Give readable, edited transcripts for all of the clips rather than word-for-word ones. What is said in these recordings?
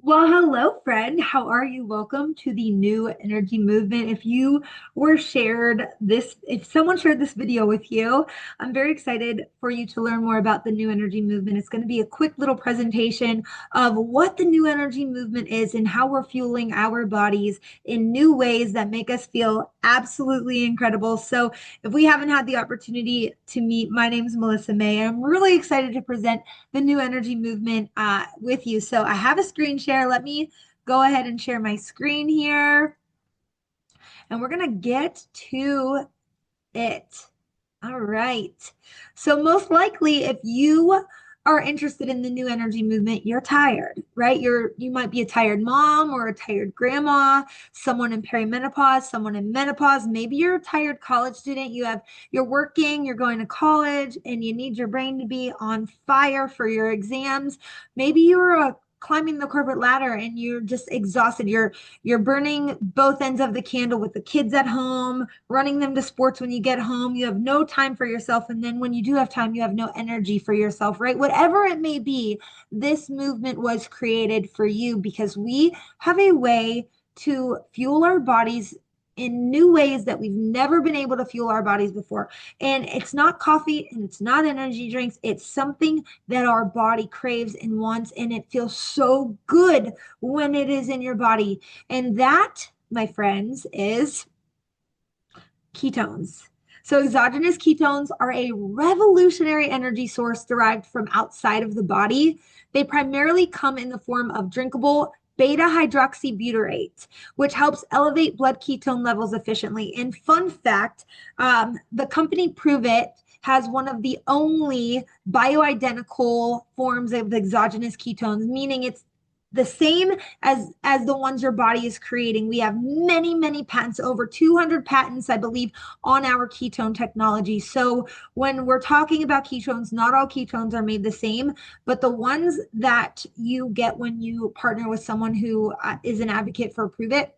Well, hello, friend. How are you? Welcome to the new energy movement. If someone shared this video with you, I'm very excited for you to learn more about the new energy movement. It's going to be a quick little presentation of what the new energy movement is and how we're fueling our bodies in new ways that make us feel absolutely incredible. So, if we haven't had the opportunity to meet, my name is Melissa May. I'm really excited to present the new energy movement with you. So I have a screen share. Let me go ahead and share my screen here. And we're going to get to it. All right. So most likely, if you are interested in the new energy movement, you're tired, right? You might be a tired mom or a tired grandma, someone in perimenopause, someone in menopause. Maybe you're a tired college student. You're working, you're going to college, and you need your brain to be on fire for your exams. Maybe you're climbing the corporate ladder and you're just exhausted. You're burning both ends of the candle with the kids at home, running them to sports when you get home. You have no time for yourself. And then when you do have time, you have no energy for yourself, right? Whatever it may be, this movement was created for you because we have a way to fuel our bodies in new ways that we've never been able to fuel our bodies before. And it's not coffee and it's not energy drinks. It's something that our body craves and wants. And it feels so good when it is in your body. And that, my friends, is ketones. So, exogenous ketones are a revolutionary energy source derived from outside of the body. They primarily come in the form of drinkable beta hydroxybutyrate, which helps elevate blood ketone levels efficiently. And fun fact, the company Prove It has one of the only bioidentical forms of exogenous ketones, meaning it's the same as the ones your body is creating. We have many patents, over 200 patents, I believe, on our ketone technology. So when we're talking about ketones, not all ketones are made the same, but the ones that you get when you partner with someone who is an advocate for Prove It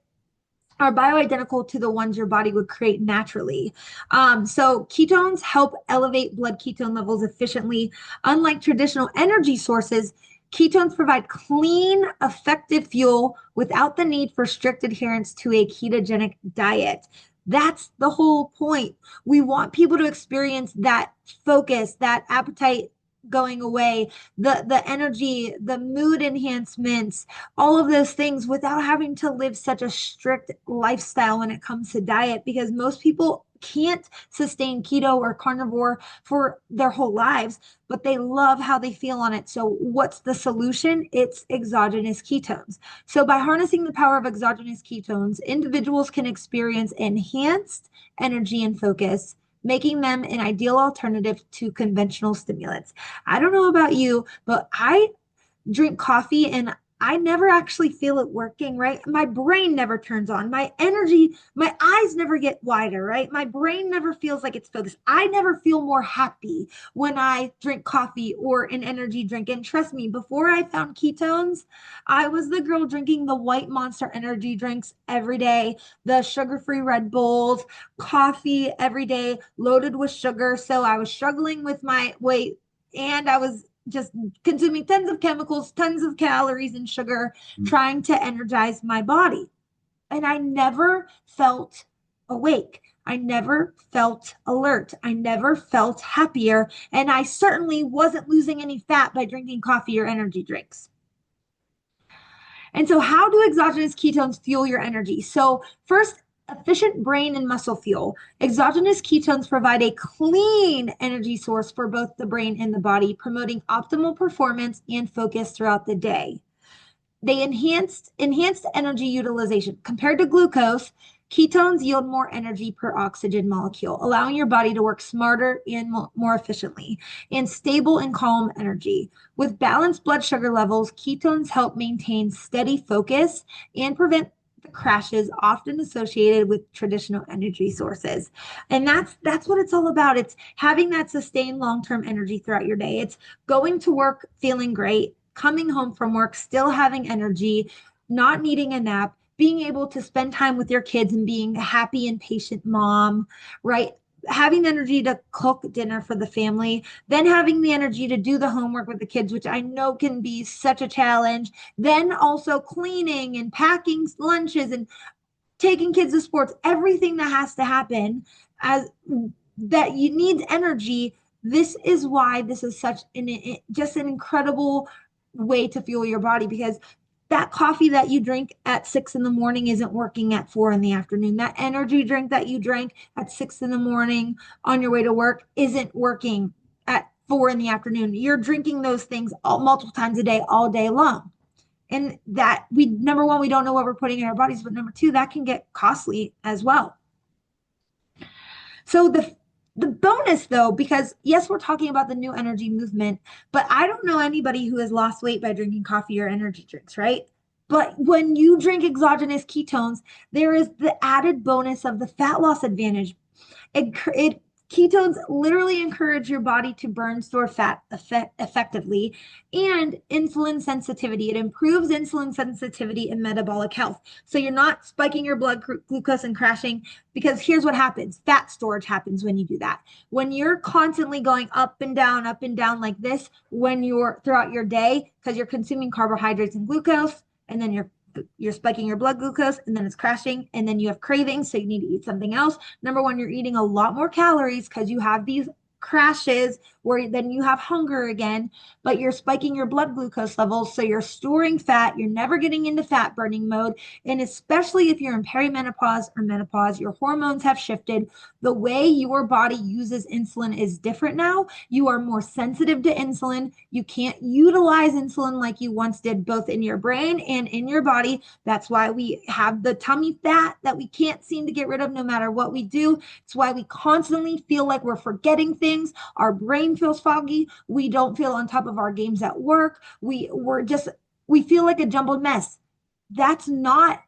are bioidentical to the ones your body would create naturally. So ketones help elevate blood ketone levels efficiently. Unlike traditional energy sources, ketones provide clean, effective fuel without the need for strict adherence to a ketogenic diet. That's the whole point. We want people to experience that focus, that appetite going away, the energy, the mood enhancements, all of those things without having to live such a strict lifestyle when it comes to diet, because most people can't sustain keto or carnivore for their whole lives, but they love how they feel on it. So what's the solution? It's exogenous ketones. So by harnessing the power of exogenous ketones, individuals can experience enhanced energy and focus, making them an ideal alternative to conventional stimulants. I don't know about you, but I drink coffee and I never actually feel it working, right? My brain never turns on. My energy, my eyes never get wider, right? My brain never feels like it's focused. I never feel more happy when I drink coffee or an energy drink. And trust me, before I found ketones, I was the girl drinking the white Monster energy drinks every day, the sugar-free Red Bulls, coffee every day, loaded with sugar. So I was struggling with my weight and I was just consuming tons of chemicals, tons of calories and sugar, trying to energize my body. And I never felt awake. I never felt alert. I never felt happier. And I certainly wasn't losing any fat by drinking coffee or energy drinks. And so, how do exogenous ketones fuel your energy? So, first, efficient brain and muscle fuel. Exogenous ketones provide a clean energy source for both the brain and the body, promoting optimal performance and focus throughout the day. They enhanced energy utilization. Compared to glucose, ketones yield more energy per oxygen molecule, allowing your body to work smarter and more efficiently, and stable and calm energy. With balanced blood sugar levels, ketones help maintain steady focus and prevent the crashes often associated with traditional energy sources. And that's what it's all about. It's having that sustained long-term energy throughout your day. It's going to work feeling great, coming home from work, still having energy, not needing a nap, being able to spend time with your kids and being a happy and patient mom, right? having the energy to cook dinner for the family, then having the energy to do the homework with the kids, which I know can be such a challenge, then also cleaning and packing lunches and taking kids to sports, everything that has to happen as that you need energy. This is why this is such just an incredible way to fuel your body, because that coffee that you drink at 6 in the morning isn't working at 4 in the afternoon. That energy drink that you drank at 6 in the morning on your way to work isn't working at 4 in the afternoon. You're drinking those things multiple times a day, all day long. And that we, number one, we don't know what we're putting in our bodies, but number two, that can get costly as well. So the bonus though, because yes, we're talking about the new energy movement, but I don't know anybody who has lost weight by drinking coffee or energy drinks, right? But when you drink exogenous ketones, there is the added bonus of the fat loss advantage. It ketones literally encourage your body to burn stored fat effectively, and insulin sensitivity. It improves insulin sensitivity and metabolic health. So you're not spiking your blood glucose and crashing, because here's what happens. Fat storage happens when you do that. When you're constantly going up and down like this, when you're throughout your day, because you're consuming carbohydrates and glucose, and then you're spiking your blood glucose, and then it's crashing, and then you have cravings, so you need to eat something else. Number one, you're eating a lot more calories because you have these crashes where then you have hunger again, but you're spiking your blood glucose levels, so you're storing fat. You're never getting into fat burning mode. And especially if you're in perimenopause or menopause, your hormones have shifted. The way your body uses insulin is different now. You are more sensitive to insulin. You can't utilize insulin like you once did, both in your brain and in your body. That's why we have the tummy fat that we can't seem to get rid of no matter what we do. It's why we constantly feel like we're forgetting things. Our brain feels foggy. We don't feel on top of our games at work. We feel like a jumbled mess. That's not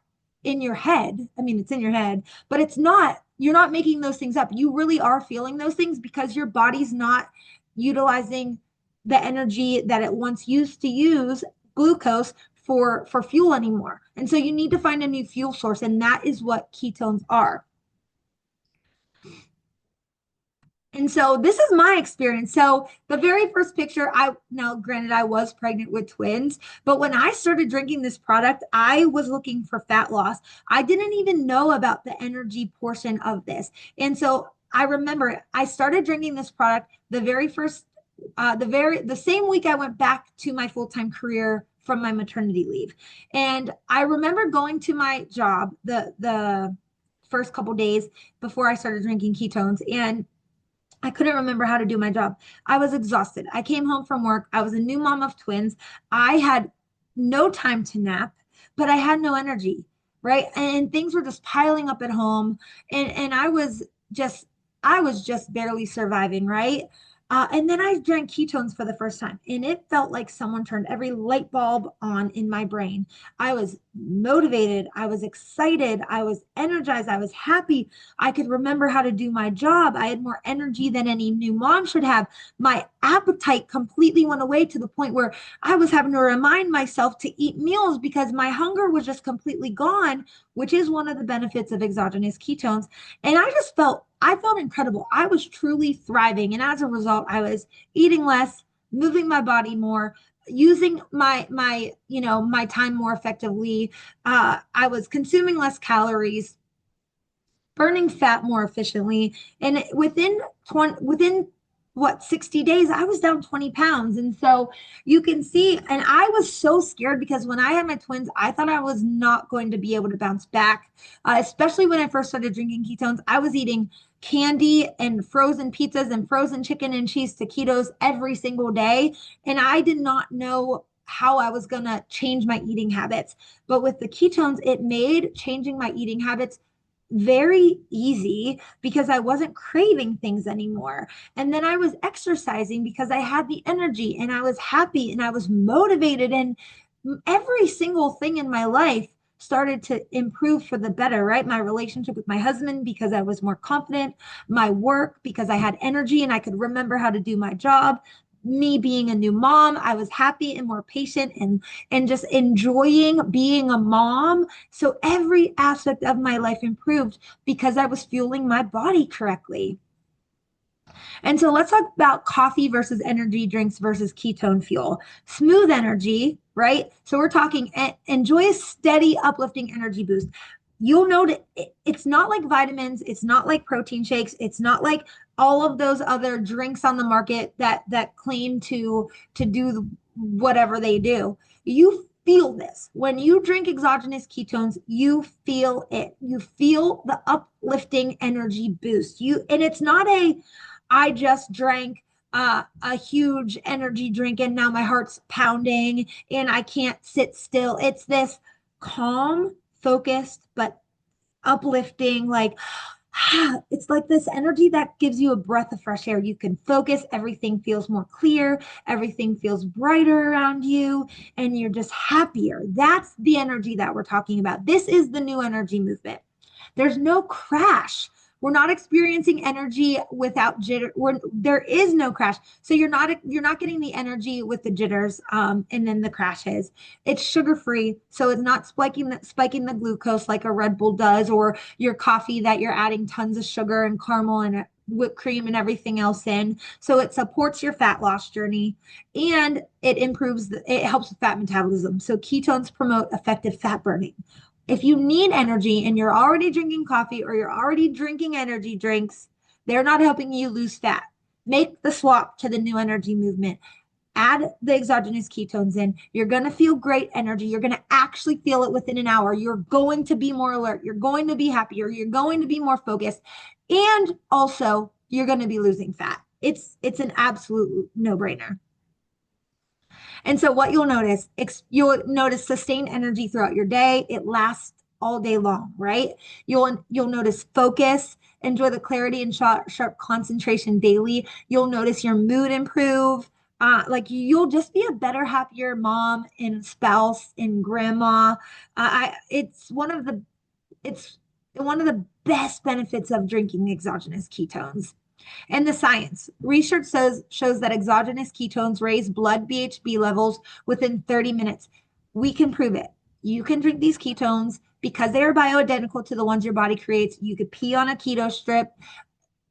in your head. I mean, it's in your head, but it's not, you're not making those things up. You really are feeling those things because your body's not utilizing the energy that it once used to use, glucose, for fuel anymore. And so you need to find a new fuel source, and that is what ketones are. And so this is my experience. So the very first picture, I now granted I was pregnant with twins, but when I started drinking this product, I was looking for fat loss. I didn't even know about the energy portion of this. And so I remember I started drinking this product the very first the same week I went back to my full-time career from my maternity leave. And I remember going to my job the first couple days before I started drinking ketones, and I couldn't remember how to do my job. I was exhausted. I came home from work. I was a new mom of twins. I had no time to nap, but I had no energy, right? And things were just piling up at home. And I was just barely surviving, right? And then I drank ketones for the first time, and it felt like someone turned every light bulb on in my brain. I was motivated. I was excited. I was energized. I was happy. I could remember how to do my job. I had more energy than any new mom should have. My appetite completely went away to the point where I was having to remind myself to eat meals because my hunger was just completely gone, which is one of the benefits of exogenous ketones. And I felt incredible. I was truly thriving. And as a result, I was eating less, moving my body more, using my time more effectively. I was consuming less calories, burning fat more efficiently. And within what, 60 days, I was down 20 pounds. And so you can see, and I was so scared because when I had my twins, I thought I was not going to be able to bounce back. Especially when I first started drinking ketones, I was eating candy and frozen pizzas and frozen chicken and cheese taquitos every single day. And I did not know how I was going to change my eating habits. But with the ketones, it made changing my eating habits very easy because I wasn't craving things anymore. And then I was exercising because I had the energy and I was happy and I was motivated. And every single thing in my life started to improve for the better, right? My relationship with my husband because I was more confident, my work because I had energy and I could remember how to do my job. Me being a new mom, I was happy and more patient and just enjoying being a mom. So every aspect of my life improved because I was fueling my body correctly. And so let's talk about coffee versus energy drinks versus ketone fuel. Smooth energy, right? So we're talking enjoy a steady, uplifting energy boost. You'll notice it's not like vitamins, it's not like protein shakes, it's not like all of those other drinks on the market that claim to do whatever they do. You feel this. When you drink exogenous ketones, you feel it. You feel the uplifting energy boost. You and it's not a I just drank a huge energy drink and now my heart's pounding and I can't sit still. It's this calm, focused, but uplifting, like, it's like this energy that gives you a breath of fresh air. You can focus, everything feels more clear, everything feels brighter around you, and you're just happier. That's the energy that we're talking about. This is the new energy movement. There's no crash. We're not experiencing energy without jitter. There is no crash. So you're not getting the energy with the jitters and then the crashes. It's sugar free, so it's not spiking the glucose like a Red Bull does, or your coffee that you're adding tons of sugar and caramel and whipped cream and everything else in. So it supports your fat loss journey and it helps with fat metabolism. So ketones promote effective fat burning. If you need energy and you're already drinking coffee or you're already drinking energy drinks, they're not helping you lose fat. Make the swap to the new energy movement. Add the exogenous ketones in. You're going to feel great energy. You're going to actually feel it within an hour. You're going to be more alert. You're going to be happier. You're going to be more focused. And also, you're going to be losing fat. It's an absolute no-brainer. And so what you'll notice sustained energy throughout your day. It lasts all day long, right? You'll notice focus, enjoy the clarity and sharp concentration daily. You'll notice your mood improve. Like you'll just be a better, happier mom and spouse and grandma. It's one of the best benefits of drinking exogenous ketones. And the science research shows that exogenous ketones raise blood BHB levels within 30 minutes. We can prove it. You can drink these ketones because they are bioidentical to the ones your body creates. You could pee on a keto strip,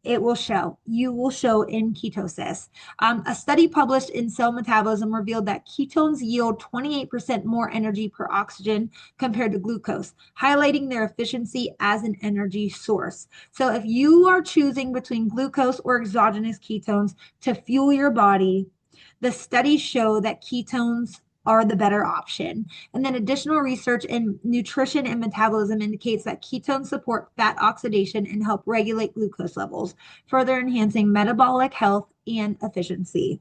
it will show. You will show in ketosis. A study published in Cell Metabolism revealed that ketones yield 28% more energy per oxygen compared to glucose, highlighting their efficiency as an energy source. So if you are choosing between glucose or exogenous ketones to fuel your body, the studies show that ketones are the better option. And then additional research in nutrition and metabolism indicates that ketones support fat oxidation and help regulate glucose levels, further enhancing metabolic health and efficiency.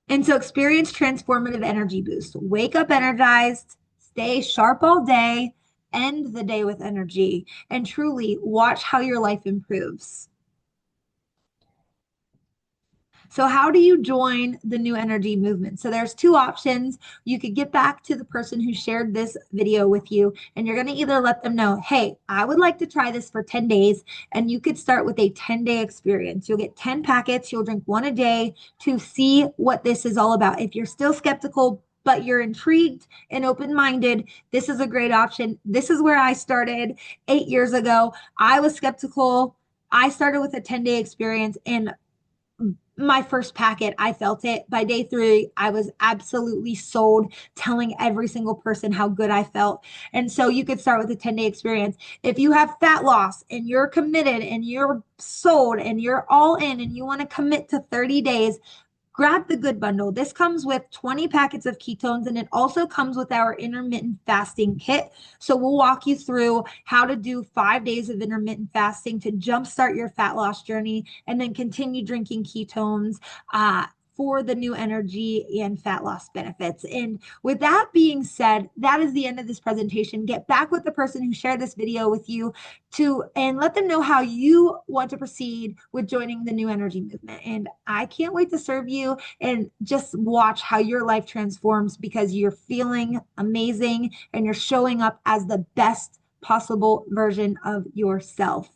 And so experience transformative energy boost. Wake up energized, stay sharp all day, end the day with energy, and truly watch how your life improves. So how do you join the new energy movement? So there's two options. You could get back to the person who shared this video with you, and you're going to either let them know, hey, I would like to try this for 10 days, and you could start with a 10-day experience. You'll get 10 packets. You'll drink one a day to see what this is all about. If you're still skeptical, but you're intrigued and open-minded, this is a great option. This is where I started 8 years ago. I was skeptical. I started with a 10-day experience, and my first packet, I felt it. By day 3, I was absolutely sold, telling every single person how good I felt. And so you could start with a 10-day experience. If you have fat loss and you're committed and you're sold and you're all in and you want to commit to 30 days, grab the good bundle. This comes with 20 packets of ketones, and it also comes with our intermittent fasting kit. So we'll walk you through how to do 5 days of intermittent fasting to jumpstart your fat loss journey and then continue drinking ketones for the new energy and fat loss benefits. And with that being said, that is the end of this presentation. Get back with the person who shared this video with you and let them know how you want to proceed with joining the new energy movement. And I can't wait to serve you and just watch how your life transforms because you're feeling amazing and you're showing up as the best possible version of yourself.